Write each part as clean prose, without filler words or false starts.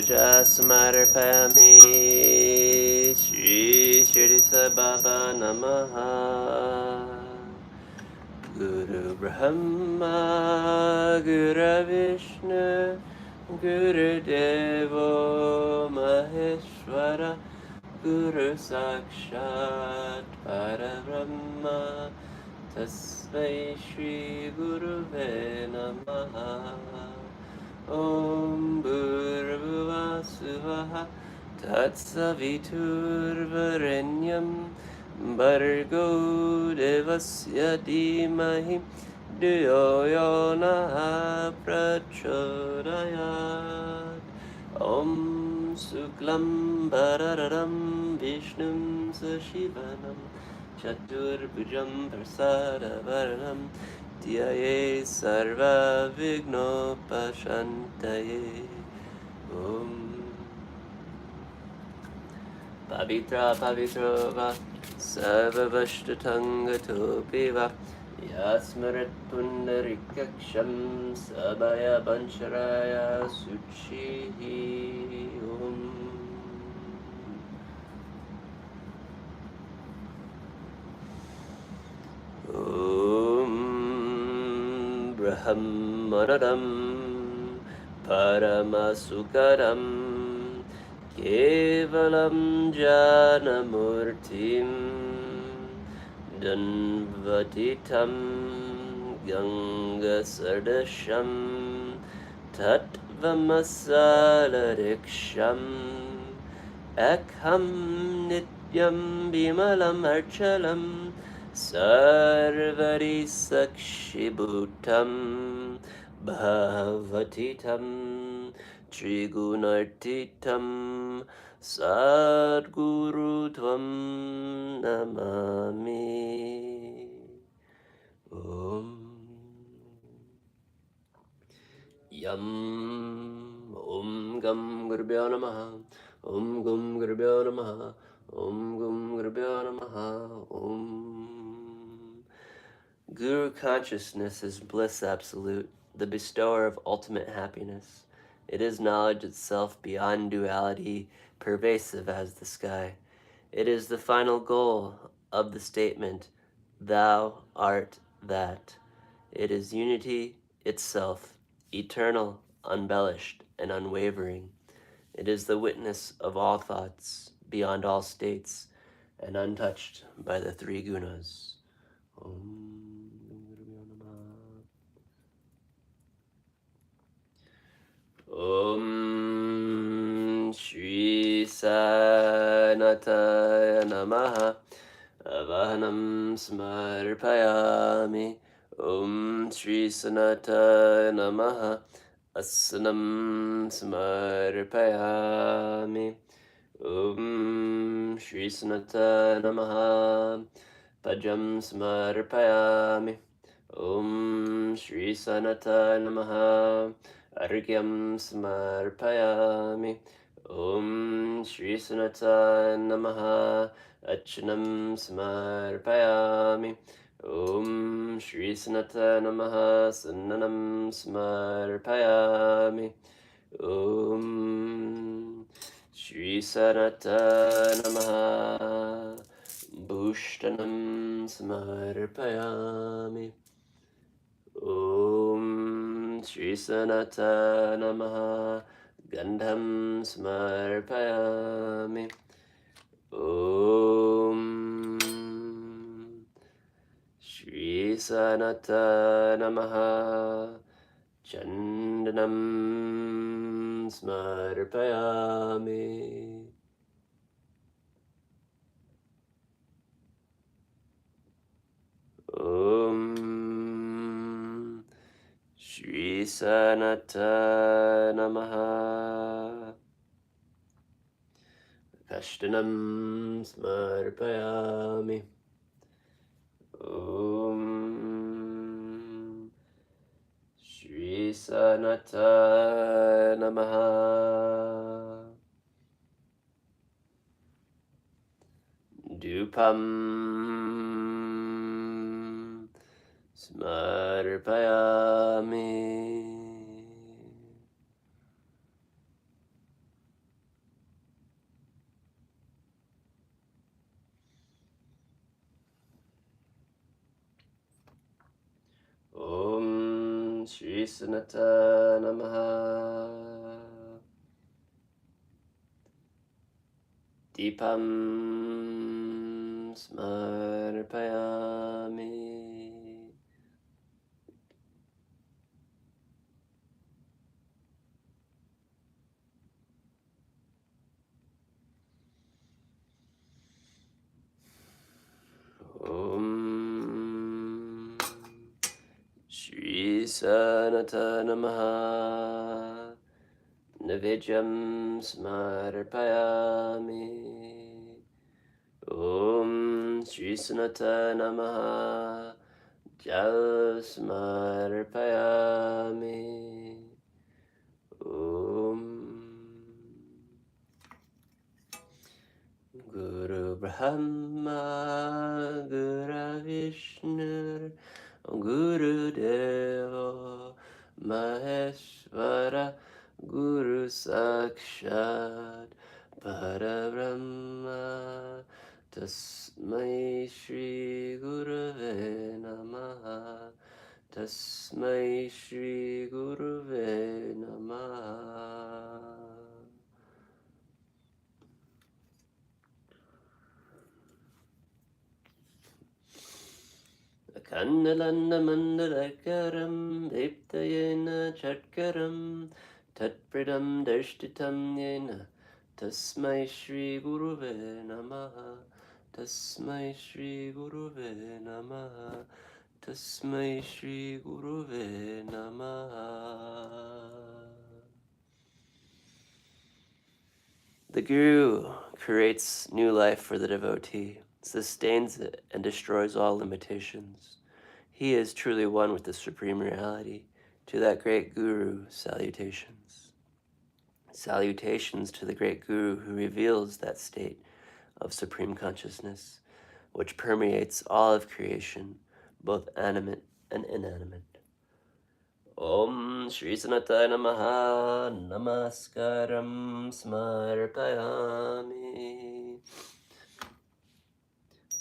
Puja Samarpayami Shri Shirdi Sai Baba Namaha. Guru Brahma Guru Vishnu Guru Devo Maheshwara Guru Sakshat Parabrahma Tasmai Shri Guruve Namaha. Om Bhurbhuva Suvah Tatsaviturvarenyam Bhargo Devasya Dhimahi Dhiyo Yo Nah Prachodayat. Om Suklam Bhararam Vishnum Sashivanam Chaturbhujam Prasada Varanam Dhyaye Sarva Vignopashantaye. Om Pavitra Pavitra Va Sarvavashtatangato Va Yasmarat Pundarikaksham Sabaya Bancharaya Suchihi. Om Om Brahmanadam Paramasukaram Kevalam Janamurtim Danvatitam Ganga Sardasham Tattvamasalariksham Ekham Nityam Bimalam Archalam Sarvari Sakshibhutam Bhavatitam Trigunartitam Sadguru Tvam Namami. Om Yam Om Gam Gurbhyo Namaha. Om Gum Gurbhyo Namaha. Om Gum Gurbhyo Namaha. Om. Guru consciousness is bliss absolute, the bestower of ultimate happiness. It is knowledge itself beyond duality, pervasive as the sky. It is the final goal of the statement, Thou art that. It is unity itself, eternal, unbellished, and unwavering. It is the witness of all thoughts, beyond all states, and untouched by the three gunas. Om. Om Shri Sanataya Namaha. Avahanam Smarpayami. Om Shri Sanataya Namaha. Asanam Smarpayami. Om Shri Sanataya Namaha. Pajam Smarpayami. Om Shri Sanataya Namaha. Argyam Smarpayami. Om Shri Sanataya Namaha. Achanam Smarpayami. Om Shri Sanataya Namaha. Sananam Smarpayami. Om Shri Sanataya Namaha. Bhushtanam Smarpayami. Om Shri Sanataya Namaha. Gandham Smarpayami. Om Shri Sanataya Namaha. Chandanam Smarpayami. Om Shri Sanataya Namaha. Kashtanam Smarpayami. Om Shri Sanataya Namaha. Dupam Smarpayami. Shri Sanata Namaha. Deepam Smarpayami. Om Shri Sanata Namaha. Navijam Smarpayami. Om Shri Sanata Namaha. Jal Smarpayami. Om Guru Brahma Guru Vishnu Guru Deva Maheshwara Guru Sakshat Parabrahma Tasmai Shri Gurave Namaha. Tasmai Shri Gurave Namaha. Kandalanda Mandalakaram Diptayena Chatkaram Tatpridam Darshtitam Yena Tasmai Shri Guruve Namaha. Tasmai Shri Guruve Namaha. Tasmai Shri Guruve Namaha. The Guru creates new life for the devotee, sustains it, and destroys all limitations. He is truly one with the Supreme Reality. To that great Guru, salutations. Salutations to the great Guru who reveals that state of Supreme Consciousness, which permeates all of creation, both animate and inanimate. Om Shri Sanataya Namaha. Namaskaram Smarpayami.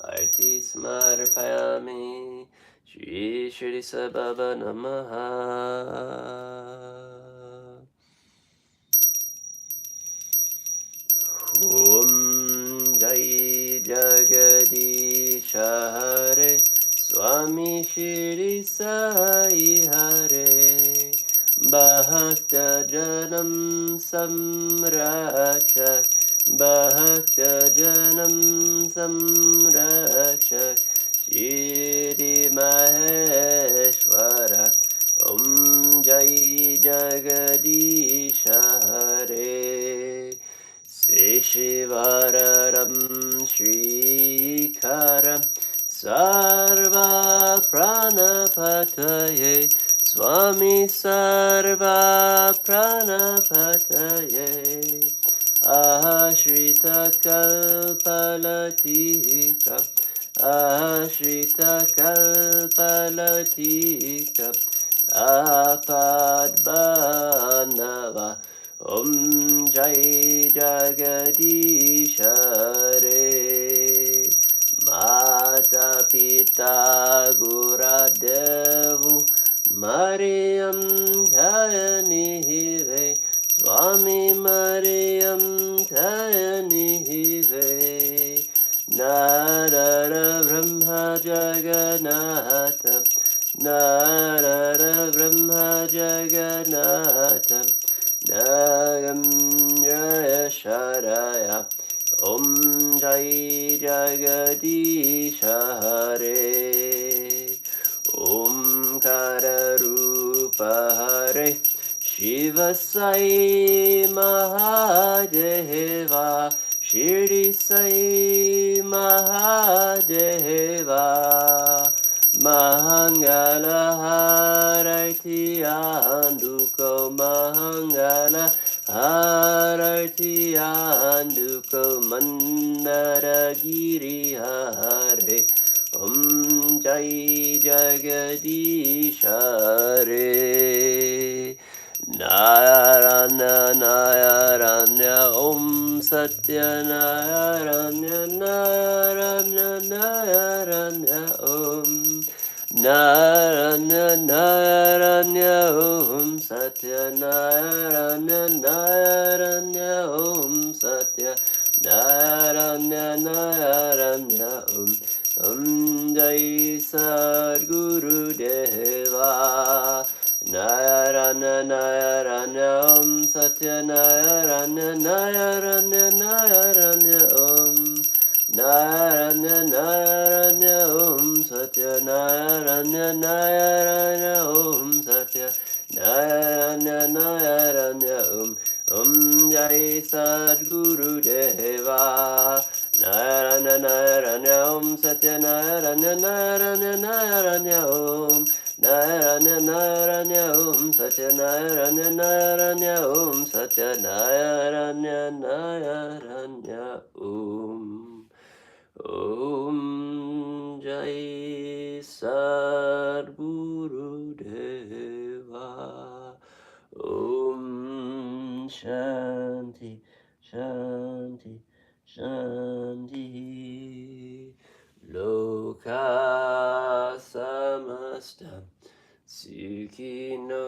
Arti Smarpayami. Shri Shri Sababa Namaha. Om Jai Jagadisha Hare Swami Shri Sai Hare Bhakta Janam Samrakshak Bhakta Janam Samrakshak Shri Maheshwara. Om Jai Jagadisha Hare Seshivararam Shrikaram Sarva Pranapataye Swami Sarva Pranapataye Ashrita Kalpalatika Ashrita Kalpalatika Apadbanava. Om Jai Jagadisha Hare Mata Pita Guradevu Mariam Dhayanive Swami Mariam Dhayanive Narara Brahma Jagannatha Narara Brahma Jagannatha Nagam Jaya Sharaya. Om Jai Jagadisha Hare Om Kararupa Hare Shiva Sai Mahadeva Shirdi Sai Mahadeva Mahangala Harati Anduko Mahangala Harati Anduko Mandaragiri Hare Om Jai Jagadisha Hare Narayana Narayana Om Satya Narayana Narayana Narayana Om Naranya Naranya Om Satya Naranya Naranya Om Satya Naranya Naranya Om Jai Sadguru Deva Naranya Naranya Om Satya Naranya Naranya Naranya Om Naranya Naranya Om Satya Naranya Naranya Om Satya Naranya Naranya Om Jai Sadguru Deva Naranya Naranya Om Satya Naranya Naranya Naranya Om Naranya Naranya Om Satya Naranya Naranya Om Satya Naranya Naranya Om Om Jai Sadguru Deva Om Shanti Shanti Shanti Loka Samasta Sukhino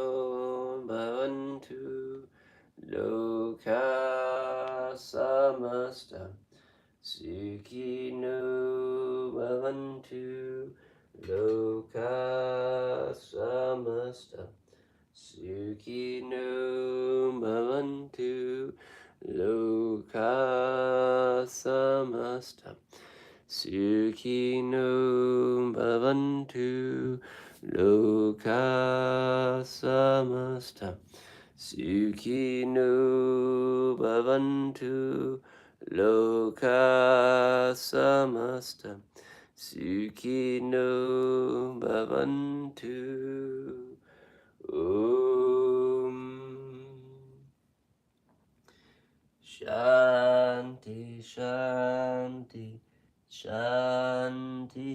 Bhavantu Loka Samasta Sukhino Bhavantu Loka Samasta Sukhino Bhavantu Loka Samasta Sukhino Bhavantu Loka Samasta Sukhino Bhavantu Loka Samasta Sukhino Bhavantu Om Shanti Shanti Shanti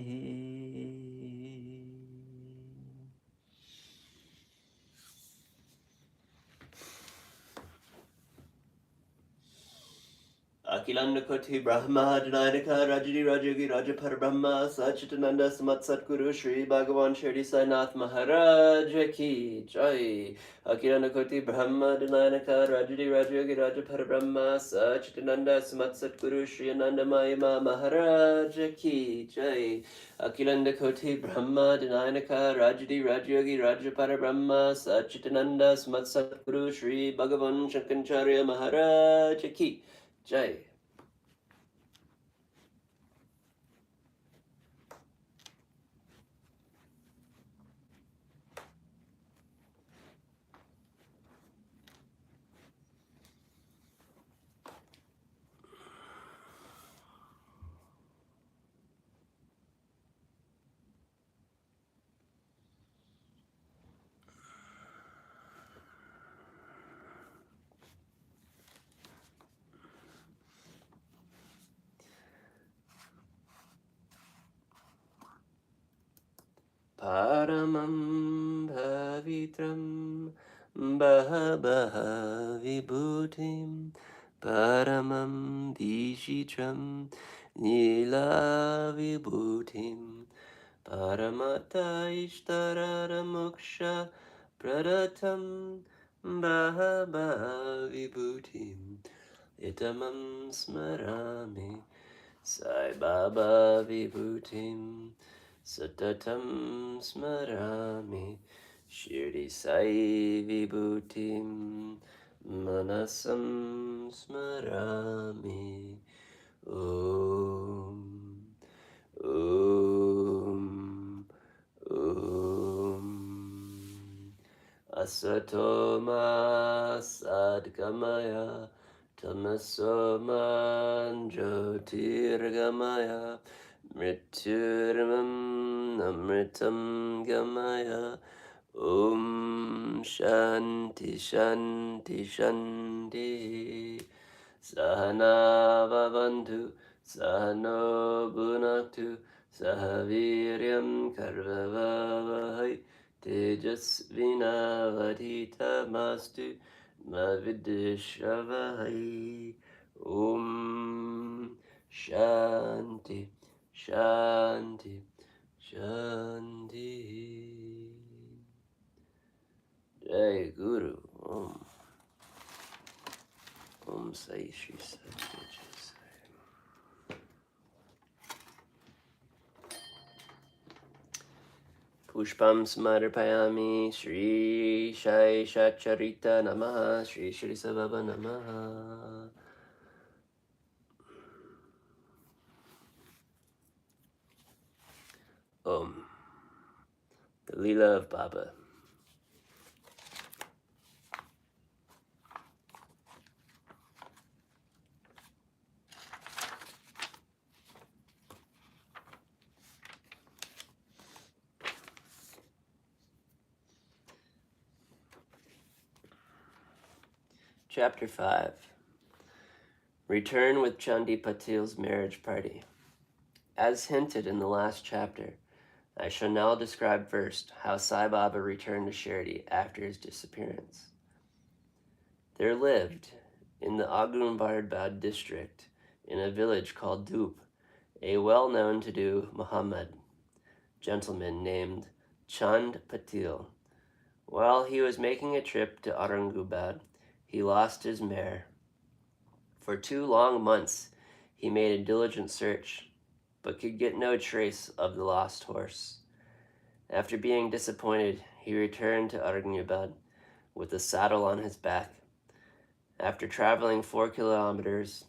Akilanakoti Brahma Janayaka Rajini Rajogi Raja Parabrahma Sachitananda Samat Satguru Shri Bhagavan Shirdi Sainath Maharaj Ki Jai Akilanakoti Brahma Janayaka Rajini Rajogi Raja Parabrahma Sachitananda Samat Satguru Shri Ananda Mayama Maharaj Ki Jai Akilanakoti Brahma Janayaka Rajini Rajogi Raja Parabrahma Sachitananda Samat Satguru Shri Bhagavan Shankaracharya Maharaj Ki Jai. Paramam Bhavitram Baha Vibhutim Paramam Vishitram Nila Vibhutim Paramata Ishtarara Moksha Pradatam Baha Vibhutim Itamam Smarami Sai Baba Vibhutim Satatam Smarami Shirdi Sai Vibhutim Manasam Smarami Om Om Om Asatoma Sadgamaya Tamasoma Jyotirgamaya Mrityurmam Namritam Gamaya Om Shanti Shanti Shanti Sahana Bhavantu Sahano Bhunaktu Sahaviryam Karvavavahai Tejasvinavadhitamastu Mavidishavahai Om Shanti Shanti Shanti. Jai Guru. Om Sai Shri Satcharita. Pushpam Smarpayami Shri Shai Satcharita Namaha Shri Shri Sababa Namaha. Om. The Leela of Baba. Chapter 5. Return with Chandi Patil's marriage party. As hinted in the last chapter, I shall now describe first how Sai Baba returned to Shirdi after his disappearance. There lived, in the Agunbardbad district, in a village called Dup, a well-known to-do Muhammad gentleman named Chand Patil. While he was making a trip to Aurangabad, he lost his mare. For 2 long months, he made a diligent search, but could get no trace of the lost horse. After being disappointed, he returned to Aurangabad with a saddle on his back. After traveling 4 kilometers,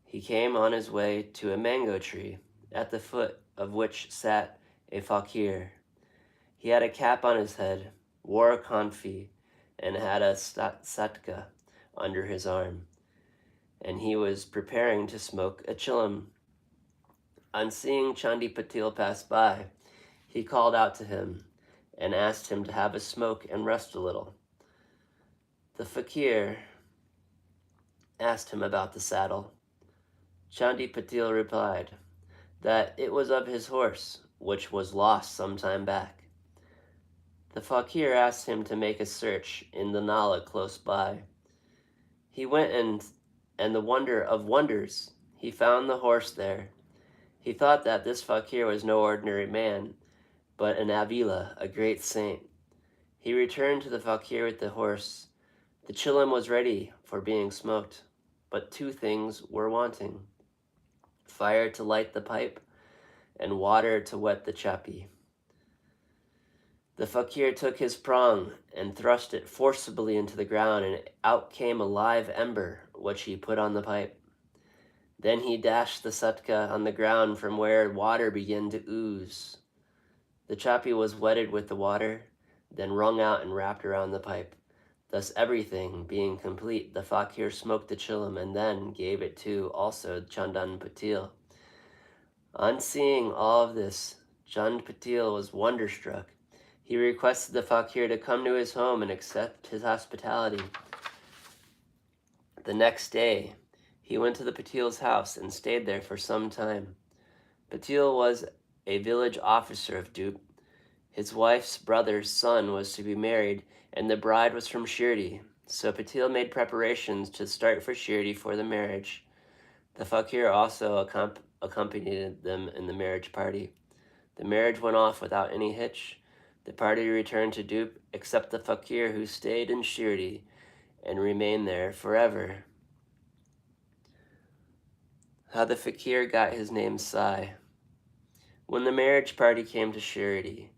he came on his way to a mango tree, at the foot of which sat a fakir. He had a cap on his head, wore a kanfi, and had a satka under his arm, and he was preparing to smoke a chilam. On seeing Chandi Patil pass by, he called out to him and asked him to have a smoke and rest a little. The fakir asked him about the saddle. Chandi Patil replied that it was of his horse, which was lost some time back. The fakir asked him to make a search in the Nala close by. He went and the wonder of wonders, he found the horse there. He thought that this fakir was no ordinary man, but an Avila, a great saint. He returned to the fakir with the horse. The chilam was ready for being smoked, but 2 things were wanting: fire to light the pipe and water to wet the chapi. The fakir took his prong and thrust it forcibly into the ground, and out came a live ember, which he put on the pipe. Then he dashed the satka on the ground from where water began to ooze. The chapi was wetted with the water, then wrung out and wrapped around the pipe. Thus everything being complete, the fakir smoked the chilam and then gave it to also Chandan Patil. On seeing all of this, Chand Patil was wonderstruck. He requested the fakir to come to his home and accept his hospitality. The next day, he went to the Patil's house and stayed there for some time. Patil was a village officer of Dup. His wife's brother's son was to be married, and the bride was from Shirdi, so Patil made preparations to start for Shirdi for the marriage. The fakir also accompanied them in the marriage party. The marriage went off without any hitch. The party returned to Dup, except the fakir, who stayed in Shirdi and remained there forever. How the fakir got his name Sai. When the marriage party came to Shirdi,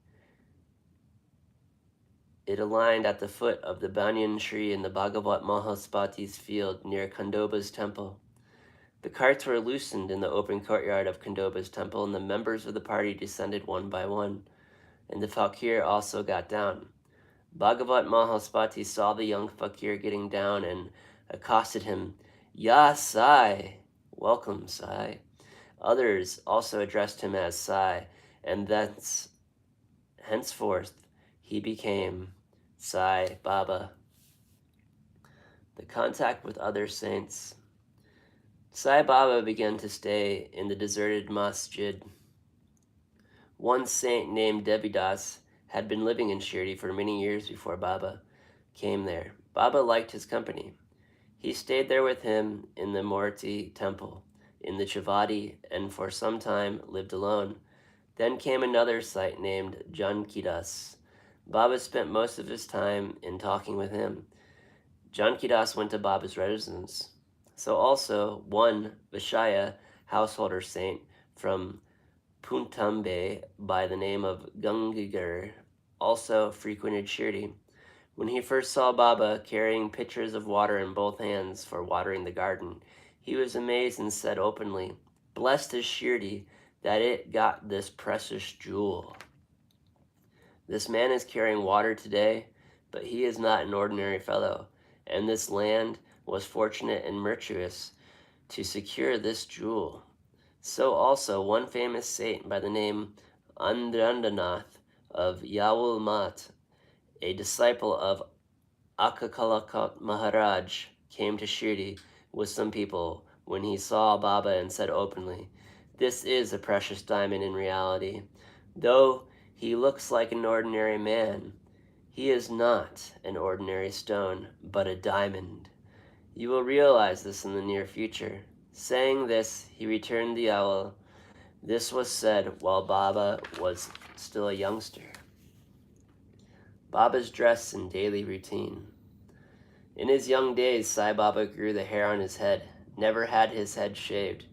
it aligned at the foot of the banyan tree in the Bhagavat Mahaspati's field near Khandoba's temple. The carts were loosened in the open courtyard of Khandoba's temple, and the members of the party descended one by one, and the fakir also got down. Bhagavat Mahaspati saw the young fakir getting down and accosted him, "Ya Sai," welcome Sai. Others also addressed him as Sai, and henceforth he became Sai Baba. The contact with other saints. Sai Baba began to stay in the deserted masjid. One saint named Devidas had been living in Shirdi for many years before Baba came there. Baba liked his company. He stayed there with him in the Murti temple, in the Chavadi, and for some time lived alone. Then came another site named Jankidas. Baba spent most of his time in talking with him. Jankidas went to Baba's residence. So also one Vishaya, householder saint from Puntambe by the name of Gangigar, also frequented Shirdi. When he first saw Baba carrying pitchers of water in both hands for watering the garden, he was amazed and said openly, "Blessed is Shirdi that it got this precious jewel. This man is carrying water today, but he is not an ordinary fellow, and this land was fortunate and virtuous to secure this jewel." So also one famous saint by the name Andrandanath of Yawul a disciple of Akakalakot Maharaj, came to Shirdi with some people when he saw Baba and said openly, "This is a precious diamond in reality. Though he looks like an ordinary man, he is not an ordinary stone, but a diamond. You will realize this in the near future." Saying this, he returned the owl. This was said while Baba was still a youngster. Baba's dress and daily routine. In his young days, Sai Baba grew the hair on his head, never had his head shaved.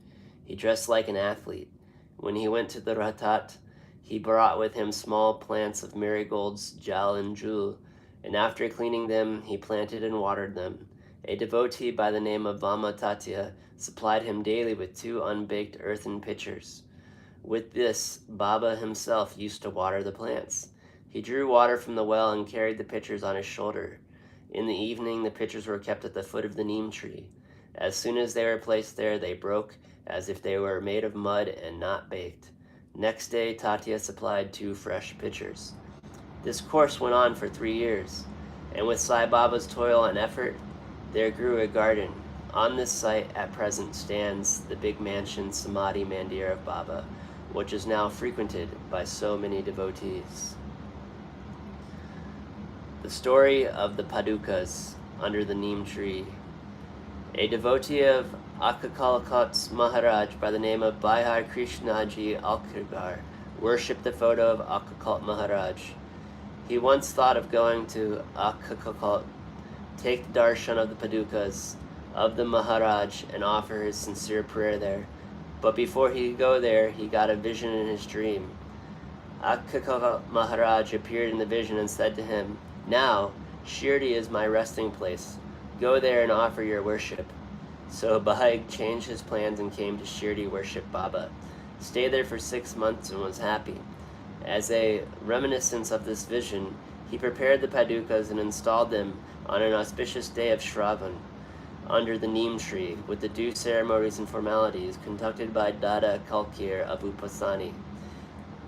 He dressed like an athlete. When he went to the Ratat, he brought with him small plants of marigolds, jal, and jewel, and after cleaning them, he planted and watered them. A devotee by the name of Vama Tatya supplied him daily with 2 unbaked earthen pitchers. With this, Baba himself used to water the plants. He drew water from the well and carried the pitchers on his shoulder. In the evening, the pitchers were kept at the foot of the neem tree. As soon as they were placed there, they broke as if they were made of mud and not baked. Next day, Tatya supplied 2 fresh pitchers. This course went on for 3 years, and with Sai Baba's toil and effort, there grew a garden. On this site at present stands the big mansion Samadhi Mandir of Baba, which is now frequented by so many devotees. The story of the Padukas under the neem tree. A devotee of Akakalakot's Maharaj by the name of Bihar Krishnaji Alkirgar worshipped the photo of Akakalkot Maharaj. He once thought of going to Akakalkot, take the darshan of the Padukas of the Maharaj and offer his sincere prayer there. But before he could go there, he got a vision in his dream. Akakalkot Maharaj appeared in the vision and said to him, "Now, Shirdi is my resting place. Go there and offer your worship." So Bahag changed his plans and came to Shirdi worship Baba. Stayed there for 6 months and was happy. As a reminiscence of this vision, he prepared the Padukas and installed them on an auspicious day of Shravan under the neem tree with the due ceremonies and formalities conducted by Dada Kalkir of Upasani.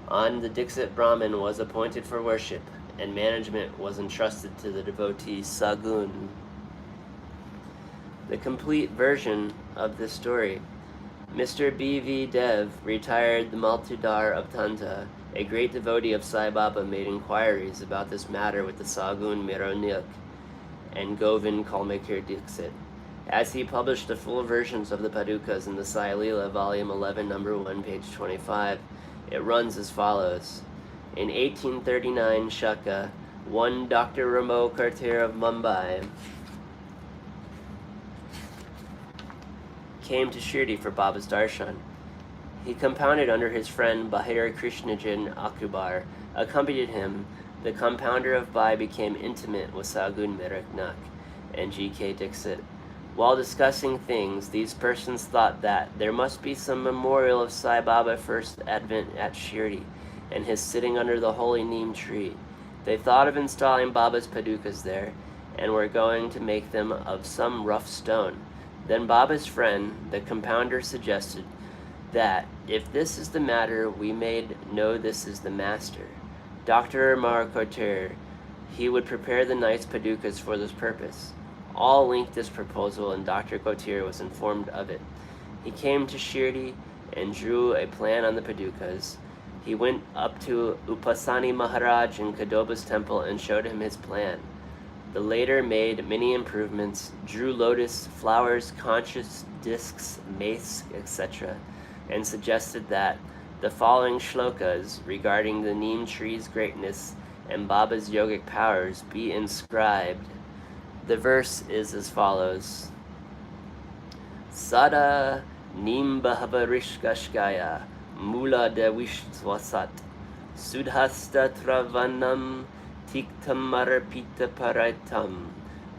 On the Dixit Brahmin was appointed for worship, and management was entrusted to the devotee Sagun. The complete version of this story. Mr. B.V. Dev, retired the Maltudar of Tanta, a great devotee of Sai Baba, made inquiries about this matter with the Sagun Mironik and Govind Kalmekir Dixit. As he published the full versions of the Padukas in the Sai Leela, volume 11, number 1, page 25, it runs as follows. In 1839 Shaka, one Dr. Ramo Kartir of Mumbai came to Shirdi for Baba's darshan. He compounded under his friend Bahir Krishnajin Akubar, accompanied him. The compounder of Bai became intimate with Sagun Meraknak and G.K. Dixit. While discussing things, these persons thought that there must be some memorial of Sai Baba first advent at Shirdi and his sitting under the holy neem tree. They thought of installing Baba's Padukas there and were going to make them of some rough stone. Then Baba's friend, the compounder, suggested that if this is the matter, we may know this is the master. Dr. Amar Kotir, he would prepare the knight's Padukas for this purpose. All linked this proposal, and Dr. Kotir was informed of it. He came to Shirdi and drew a plan on the Padukas. He went up to Upasani Maharaj in Kadoba's temple and showed him his plan. The later made many improvements, drew lotus, flowers, conches, discs, mace, etc., and suggested that the following shlokas regarding the neem tree's greatness and Baba's yogic powers be inscribed. The verse is as follows. Sada nimbahavarishkashkaya mula devishwasat sudhasta travanam tiktamarapita paraitam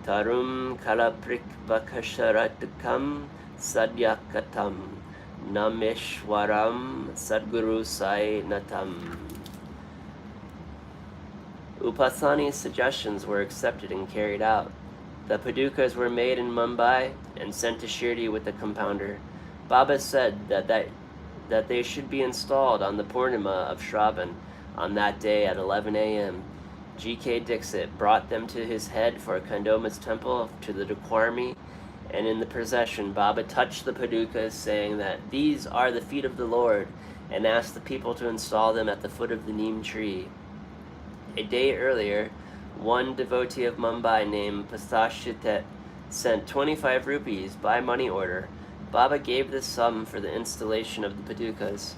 tarum kalaprik vakasharatakam sadyakatam nameshwaram sadguru sai natam. Upasani's suggestions were accepted and carried out. The padukas were made in Mumbai and sent to Shirdi with the compounder. Baba said that they should be installed on the Purnima of Shravan on that day at 11 a.m. G.K. Dixit brought them to his head for Kandoma's temple to the Dukwarmi, and in the procession Baba touched the padukas, saying that these are the feet of the Lord, and asked the people to install them at the foot of the neem tree. A day earlier, one devotee of Mumbai named Pastashitet sent 25 rupees by money order. Baba gave this sum for the installation of the padukas.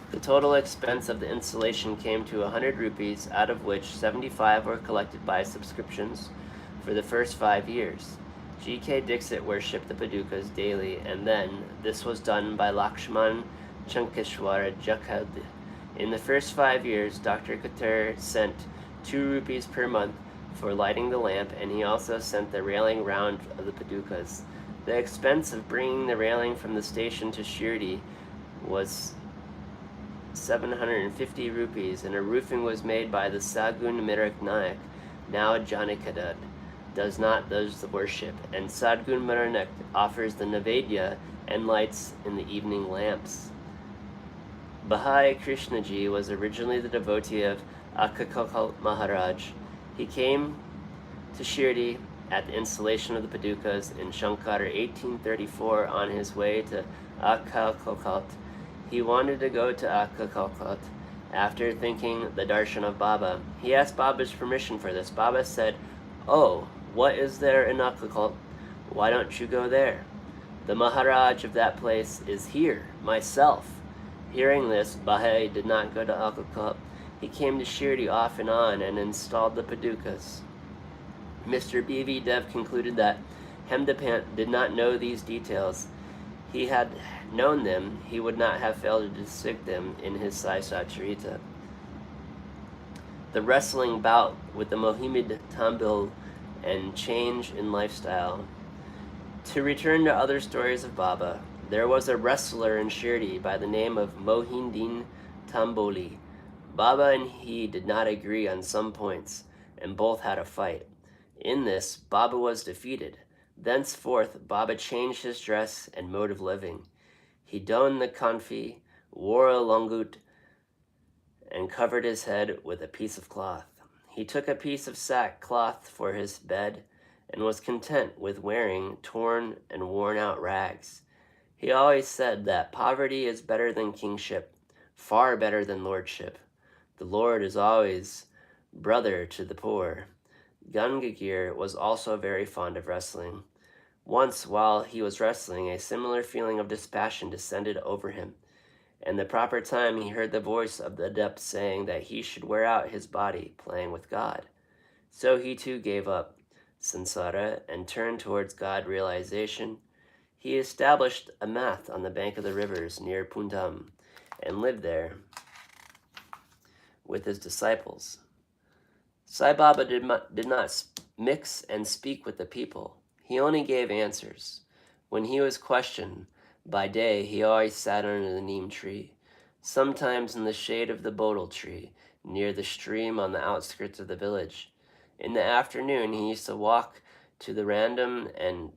The total expense of the installation came to 100 rupees, out of which 75 were collected by subscriptions for the first 5 years. G.K. Dixit worshipped the padukas daily, and then this was done by Lakshman Chankeshwara Jakhad. In the first 5 years, Dr. Katur sent 2 rupees per month for lighting the lamp, and he also sent the railing round of the padukas. The expense of bringing the railing from the station to Shirdi was 750 rupees, and a roofing was made by the Sagun Mirak Nayak, now Janikadad, does the worship, and Sadgun Miranak offers the Navedya and lights in the evening lamps. Bahai Krishnaji was originally the devotee of Akakakal Maharaj. He came to Shirdi at the installation of the padukas in Shankar 1834 on his way to Akkalkot. He wanted to go to Akkalkot after thinking the darshan of Baba. He asked Baba's permission for this. Baba said, "Oh, what is there in Akkalkot? Why don't you go there? The Maharaj of that place is here, myself." Hearing this, Bahai did not go to Akkalkot. He came to Shirdi off and on and installed the padukas. Mr. B.V. Dev concluded that Hemdapant did not know these details. He had known them, he would not have failed to distinct them in his Satcharita. The wrestling bout with the Mohammed Tambil and change in lifestyle. To return to other stories of Baba, there was a wrestler in Shirdi by the name of Mohindin Tamboli. Baba and he did not agree on some points, and both had a fight. In this, Baba was defeated. Thenceforth, Baba changed his dress and mode of living. He donned the kanfi, wore a langut, and covered his head with a piece of cloth. He took a piece of sackcloth for his bed, and was content with wearing torn and worn-out rags. He always said that poverty is better than kingship, far better than lordship. The Lord is always brother to the poor. Gangagir was also very fond of wrestling. Once, while he was wrestling, a similar feeling of dispassion descended over him. In the proper time, he heard the voice of the adept saying that he should wear out his body playing with God. So he too gave up samsara and turned towards God realization. He established a math on the bank of the rivers near Pundam and lived there with his disciples. Sai Baba did not mix and speak with the people. He only gave answers. When he was questioned, by day he always sat under the neem tree, sometimes in the shade of the bodal tree, near the stream on the outskirts of the village. In the afternoon he used to walk to the random and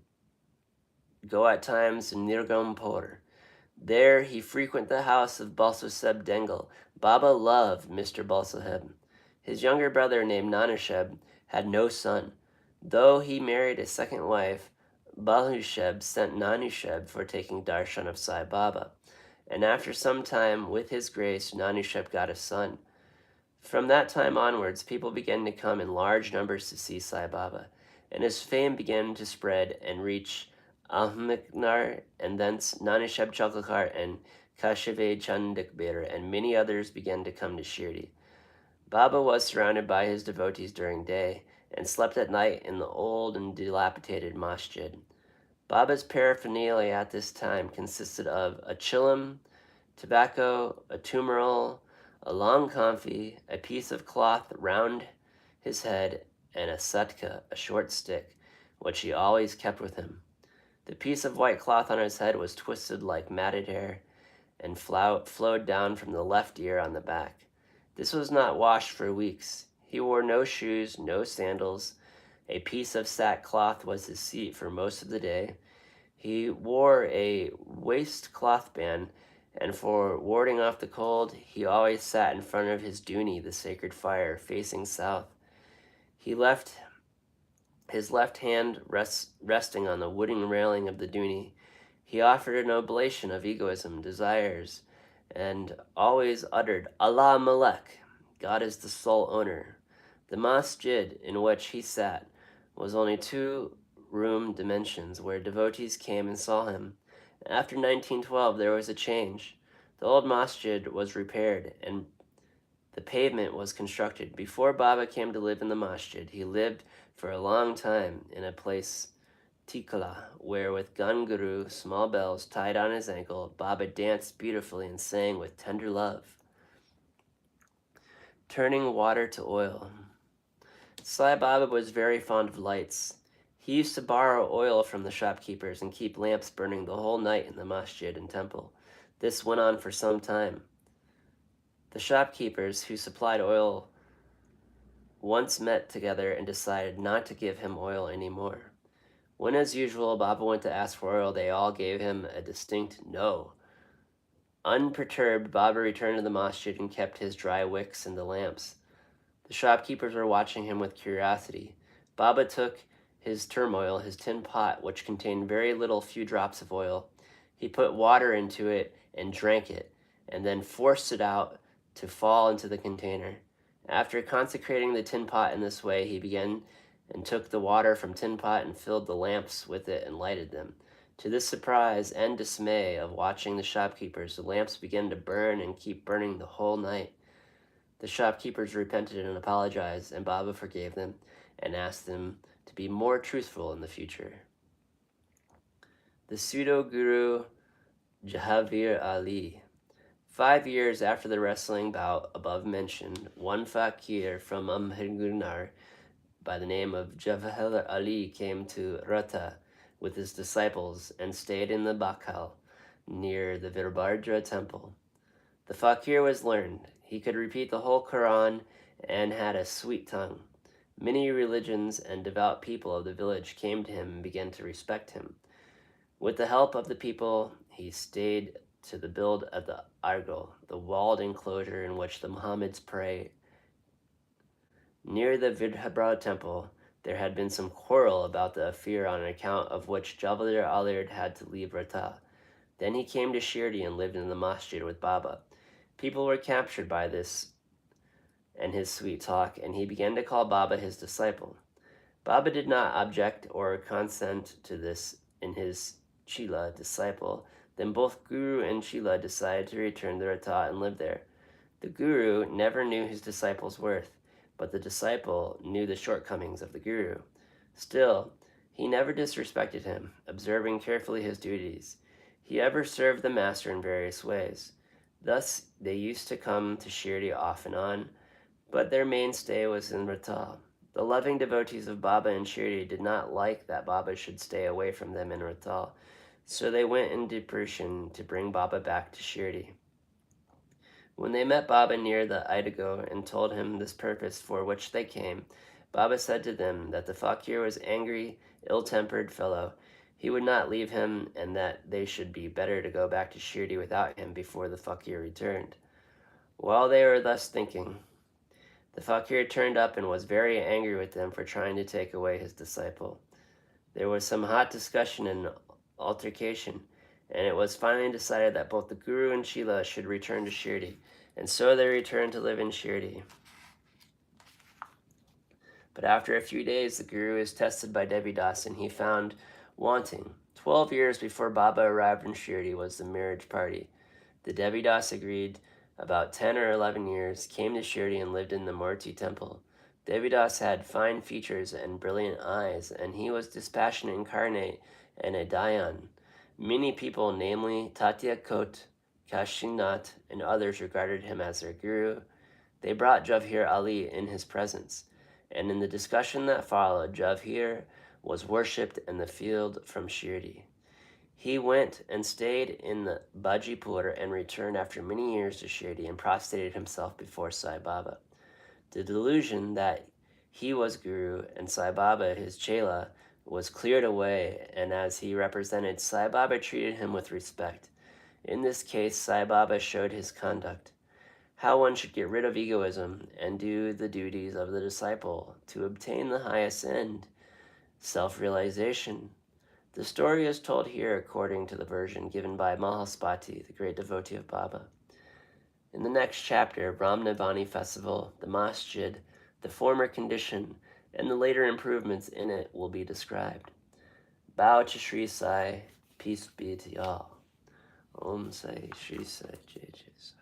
go at times to Nirgampur. There he frequented the house of Balsaheb Dengal. Baba loved Mr. Balsaheb. His younger brother, named Nanusheb, had no son. Though he married a second wife, Balhusheb sent Nanusheb for taking darshan of Sai Baba, and after some time, with his grace, Nanusheb got a son. From that time onwards, people began to come in large numbers to see Sai Baba, and his fame began to spread and reach Ahmednagar, and thence Nanusheb Chalkakar and Kashave Chandikbir, and many others began to come to Shirdi. Baba was surrounded by his devotees during day and slept at night in the old and dilapidated masjid. Baba's paraphernalia at this time consisted of a chillum, tobacco, a tumbril, a long comfy, a piece of cloth round his head, and a satka, a short stick, which he always kept with him. The piece of white cloth on his head was twisted like matted hair and flowed down from the left ear on the back. This was not washed for weeks. He wore no shoes, no sandals. A piece of sackcloth was his seat for most of the day. He wore a waist cloth band, and for warding off the cold, he always sat in front of his duni, the sacred fire, facing south. He left his left hand resting on the wooden railing of the duni. He offered an oblation of egoism, desires, and always uttered, Allah Malek, God is the sole owner. The masjid in which he sat was only 2-room dimensions, where devotees came and saw him. After 1912, there was a change. The old masjid was repaired, and the pavement was constructed. Before Baba came to live in the masjid, he lived for a long time in a place, Tikala, where with gun guru, small bells tied on his ankle, Baba danced beautifully and sang with tender love. Turning water to oil. Sai Baba was very fond of lights. He used to borrow oil from the shopkeepers and keep lamps burning the whole night in the masjid and temple. This went on for some time. The shopkeepers who supplied oil once met together and decided not to give him oil anymore. When, as usual, Baba went to ask for oil, they all gave him a distinct no. Unperturbed, Baba returned to the masjid and kept his dry wicks in the lamps. The shopkeepers were watching him with curiosity. Baba took his turmoil, his tin pot, which contained very few drops of oil. He put water into it and drank it, and then forced it out to fall into the container. After consecrating the tin pot in this way, he began and took the water from tin pot and filled the lamps with it and lighted them. To the surprise and dismay of watching the shopkeepers, the lamps began to burn and keep burning the whole night. The shopkeepers repented and apologized, and Baba forgave them and asked them to be more truthful in the future. The pseudo-guru Jahavir Ali. 5 years after the wrestling bout above mentioned, one fakir from Amhergunar by the name of Jawaharlal Ali came to Rata with his disciples and stayed in the Bakhal near the Virbardra temple. The fakir was learned. He could repeat the whole Quran and had a sweet tongue. Many religions and devout people of the village came to him and began to respect him. With the help of the people, he stayed to the build of the Argol, the walled enclosure in which the Muhammadans pray. Near the Vidhabra temple, there had been some quarrel about the affair on account of which Jawaharlal Ali had to leave Rata. Then he came to Shirdi and lived in the masjid with Baba. People were captured by this and his sweet talk, and he began to call Baba his disciple. Baba did not object or consent to this in his Chila disciple. Then both Guru and Chila decided to return to Rata and live there. The Guru never knew his disciple's worth, but the disciple knew the shortcomings of the Guru. Still, he never disrespected him, observing carefully his duties. He ever served the master in various ways. Thus, they used to come to Shirdi off and on, but their mainstay was in Rata. The loving devotees of Baba in Shirdi did not like that Baba should stay away from them in Rata, so they went in depression to bring Baba back to Shirdi. When they met Baba near the Idago and told him this purpose for which they came, Baba said to them that the fakir was angry, ill-tempered fellow. He would not leave him, and that they should be better to go back to Shirdi without him before the fakir returned. While they were thus thinking, the fakir turned up and was very angry with them for trying to take away his disciple. There was some hot discussion and altercation, and it was finally decided that both the Guru and Chila should return to Shirdi, and so they returned to live in Shirdi. But after a few days, the Guru was tested by Devi Das, and he found wanting. 12 years before Baba arrived in Shirdi was the marriage party. The Devidas agreed. About 10 or 11 years, came to Shirdi and lived in the Murti temple. Devidas had fine features and brilliant eyes, and he was dispassionate incarnate and a Dayan. Many people, namely Tatya Kot, Kashinath, and others, regarded him as their guru. They brought Javhir Ali in his presence, and in the discussion that followed, Javhir was worshipped in the field from Shirdi. He went and stayed in the Bajipur and returned after many years to Shirdi and prostrated himself before Sai Baba. The delusion that he was Guru and Sai Baba his Chela was cleared away, and as he represented, Sai Baba treated him with respect. In this case, Sai Baba showed his conduct, how one should get rid of egoism and do the duties of the disciple to obtain the highest end, self-realization. The story is told here according to the version given by Mahaspati, the great devotee of Baba. In the next chapter, Ram Navani festival, the masjid, the former condition, and the later improvements in it will be described. Bow to Sri Sai, peace be to y'all. Om Sai, Sri Sai, Jai Jai Sai.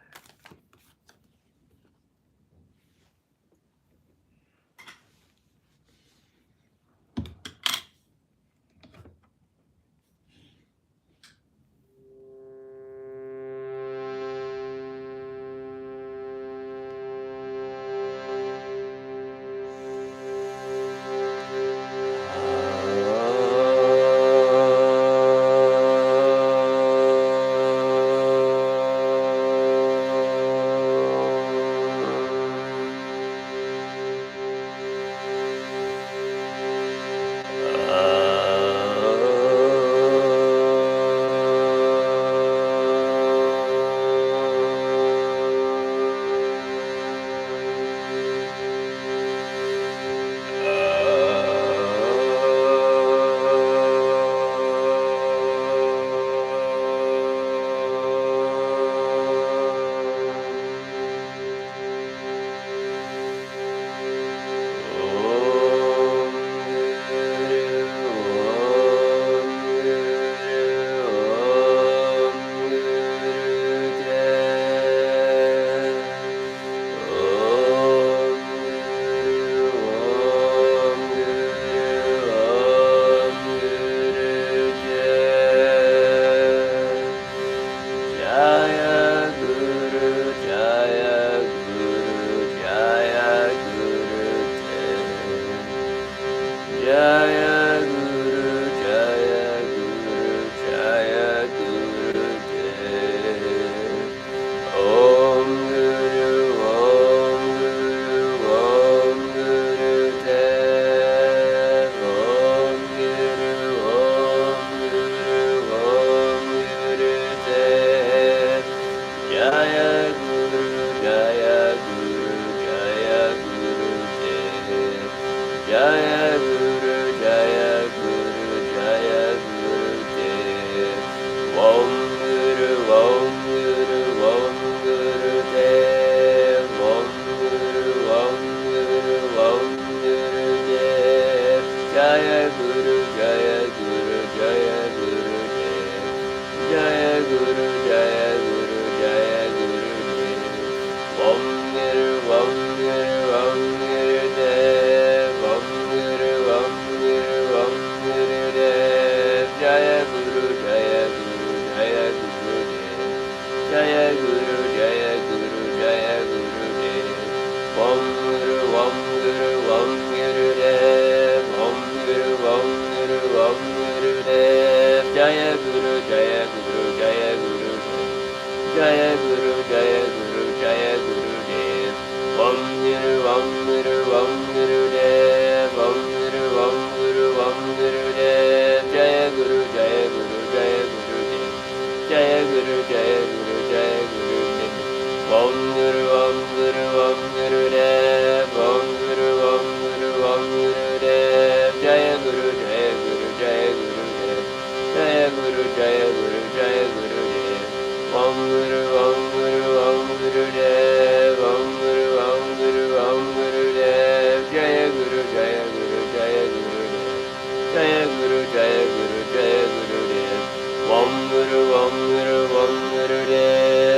Om Guru Dev